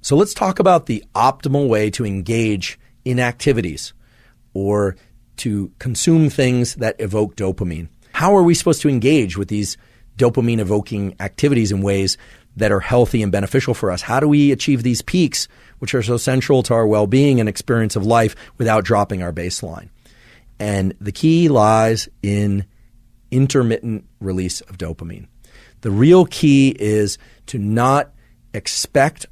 So let's talk about the optimal way to engage in activities or to consume things that evoke dopamine. How are we supposed to engage with these dopamine evoking activities in ways that are healthy and beneficial for us? How do we achieve these peaks, which are so central to our well-being and experience of life, without dropping our baseline? And the key lies in intermittent release of dopamine. The real key is to not expect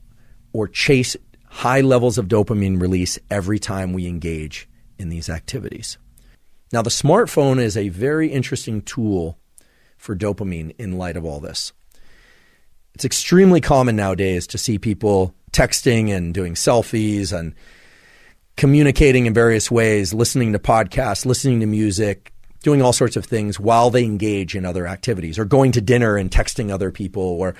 or chase high levels of dopamine release every time we engage in these activities. Now, the smartphone is a very interesting tool for dopamine in light of all this. It's extremely common nowadays to see people texting and doing selfies and communicating in various ways, listening to podcasts, listening to music, doing all sorts of things while they engage in other activities, or going to dinner and texting other people, or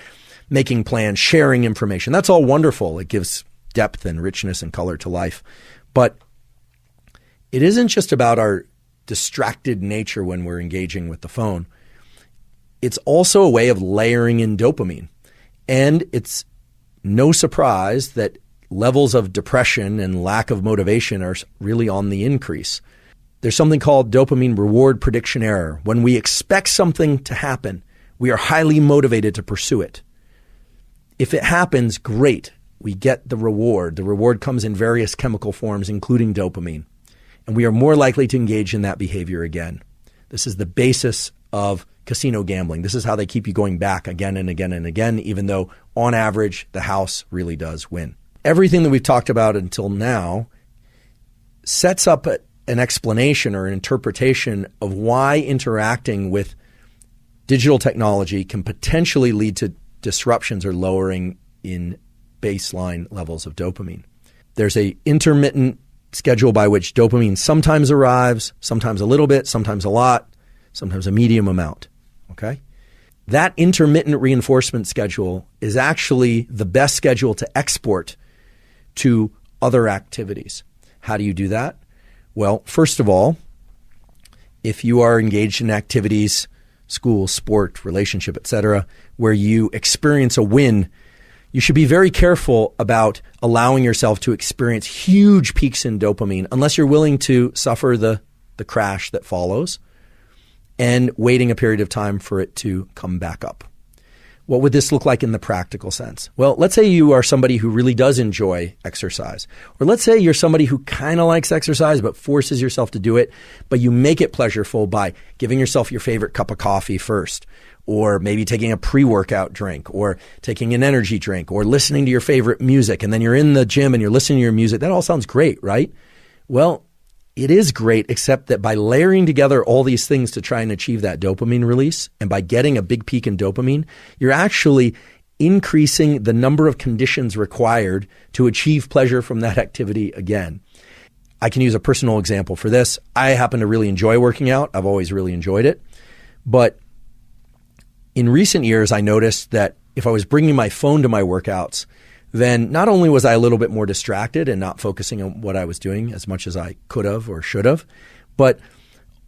making plans, sharing information. That's all wonderful. It gives depth and richness and color to life. But it isn't just about our distracted nature when we're engaging with the phone. It's also a way of layering in dopamine. And it's no surprise that levels of depression and lack of motivation are really on the increase. There's something called dopamine reward prediction error. When we expect something to happen, we are highly motivated to pursue it. If it happens, great. We get the reward. The reward comes in various chemical forms, including dopamine. And we are more likely to engage in that behavior again. This is the basis of casino gambling. This is how they keep you going back again and again and again, even though on average, the house really does win. Everything that we've talked about until now sets up an explanation or an interpretation of why interacting with digital technology can potentially lead to disruptions or lowering in baseline levels of dopamine. There's an intermittent schedule by which dopamine sometimes arrives, sometimes a little bit, sometimes a lot, sometimes a medium amount. Okay? That intermittent reinforcement schedule is actually the best schedule to export to other activities. How do you do that? Well, first of all, if you are engaged in activities, school, sport, relationship, etc., where you experience a win, you should be very careful about allowing yourself to experience huge peaks in dopamine unless you're willing to suffer the crash that follows and waiting a period of time for it to come back up. What would this look like in the practical sense? Well, let's say you are somebody who really does enjoy exercise. Or let's say you're somebody who kind of likes exercise but forces yourself to do it, but you make it pleasureful by giving yourself your favorite cup of coffee first, or maybe taking a pre-workout drink, or taking an energy drink, or listening to your favorite music, and then you're in the gym and you're listening to your music. That all sounds great, right? Well, it is great, except that by layering together all these things to try and achieve that dopamine release, and by getting a big peak in dopamine, you're actually increasing the number of conditions required to achieve pleasure from that activity again. I can use a personal example for this. I happen to really enjoy working out. I've always really enjoyed it. But in recent years, I noticed that if I was bringing my phone to my workouts, then not only was I a little bit more distracted and not focusing on what I was doing as much as I could have or should have, but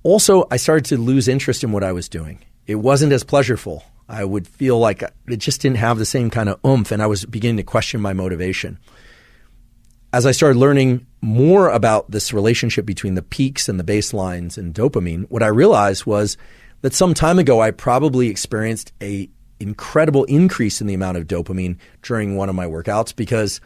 also I started to lose interest in what I was doing. It wasn't as pleasurable. I would feel like it just didn't have the same kind of oomph, and I was beginning to question my motivation. As I started learning more about this relationship between the peaks and the baselines in dopamine, what I realized was that some time ago I probably experienced a incredible increase in the amount of dopamine during one of my workouts because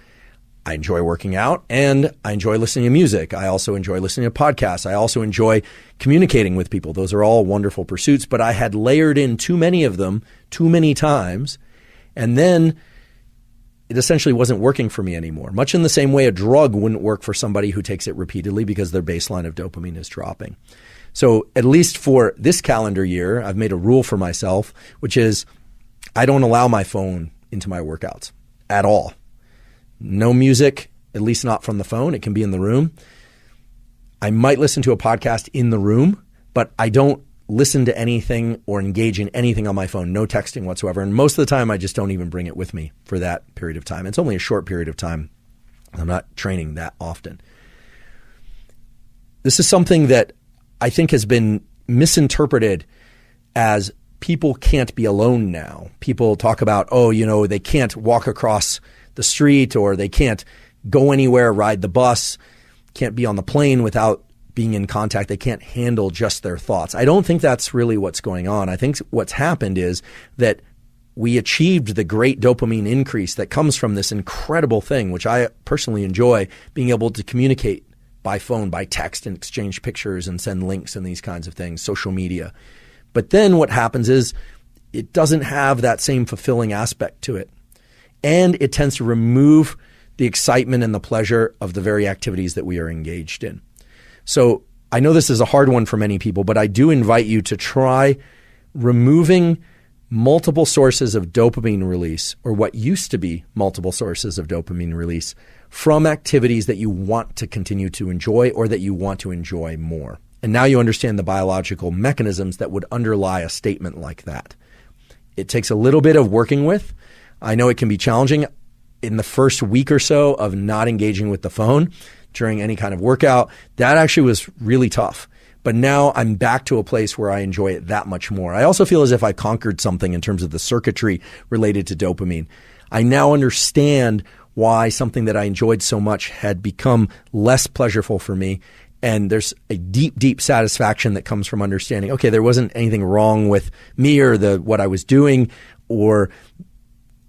I enjoy working out and I enjoy listening to music. I also enjoy listening to podcasts. I also enjoy communicating with people. Those are all wonderful pursuits, but I had layered in too many of them too many times, and then it essentially wasn't working for me anymore. Much in the same way a drug wouldn't work for somebody who takes it repeatedly because their baseline of dopamine is dropping. So at least for this calendar year, I've made a rule for myself, which is I don't allow my phone into my workouts at all. No music, at least not from the phone. It can be in the room. I might listen to a podcast in the room, but I don't listen to anything or engage in anything on my phone. No texting whatsoever. And most of the time, I just don't even bring it with me for that period of time. It's only a short period of time. I'm not training that often. This is something that I think has been misinterpreted as people can't be alone now. People talk about, they can't walk across the street, or they can't go anywhere, ride the bus, can't be on the plane without being in contact. They can't handle just their thoughts. I don't think that's really what's going on. I think what's happened is that we achieved the great dopamine increase that comes from this incredible thing, which I personally enjoy, being able to communicate by phone, by text, and exchange pictures and send links and these kinds of things, social media. But then what happens is it doesn't have that same fulfilling aspect to it. And it tends to remove the excitement and the pleasure of the very activities that we are engaged in. So I know this is a hard one for many people, but I do invite you to try removing multiple sources of dopamine release, or what used to be multiple sources of dopamine release, from activities that you want to continue to enjoy or that you want to enjoy more. And now you understand the biological mechanisms that would underlie a statement like that. It takes a little bit of working with. I know it can be challenging in the first week or so of not engaging with the phone during any kind of workout. That actually was really tough. But now I'm back to a place where I enjoy it that much more. I also feel as if I conquered something in terms of the circuitry related to dopamine. I now understand why something that I enjoyed so much had become less pleasurable for me. And there's a deep, deep satisfaction that comes from understanding, okay, there wasn't anything wrong with me or what I was doing or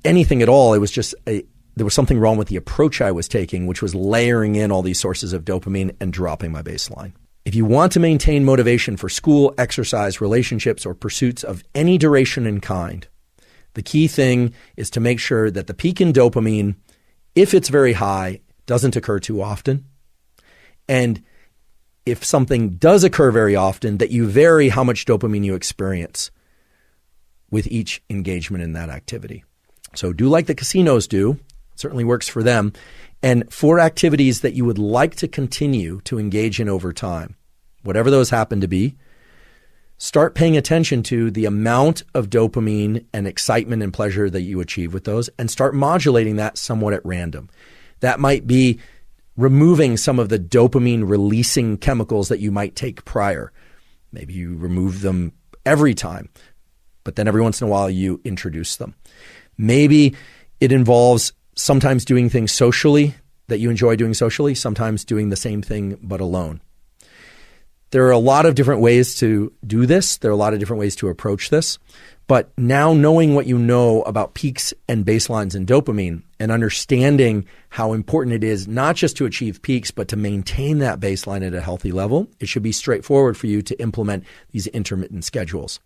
anything at all. It was just there was something wrong with the approach I was taking, which was layering in all these sources of dopamine and dropping my baseline. If you want to maintain motivation for school, exercise, relationships, or pursuits of any duration and kind, the key thing is to make sure that the peak in dopamine, if it's very high, doesn't occur too often. And if something does occur very often, that you vary how much dopamine you experience with each engagement in that activity. So do like the casinos do. It certainly works for them. And for activities that you would like to continue to engage in over time, whatever those happen to be, start paying attention to the amount of dopamine and excitement and pleasure that you achieve with those, and start modulating that somewhat at random. That might be removing some of the dopamine releasing chemicals that you might take prior. Maybe you remove them every time, but then every once in a while you introduce them. Maybe it involves sometimes doing things socially that you enjoy doing socially, sometimes doing the same thing but alone. There are a lot of different ways to do this. There are a lot of different ways to approach this. But now knowing what you know about peaks and baselines in dopamine and understanding how important it is not just to achieve peaks, but to maintain that baseline at a healthy level, it should be straightforward for you to implement these intermittent schedules.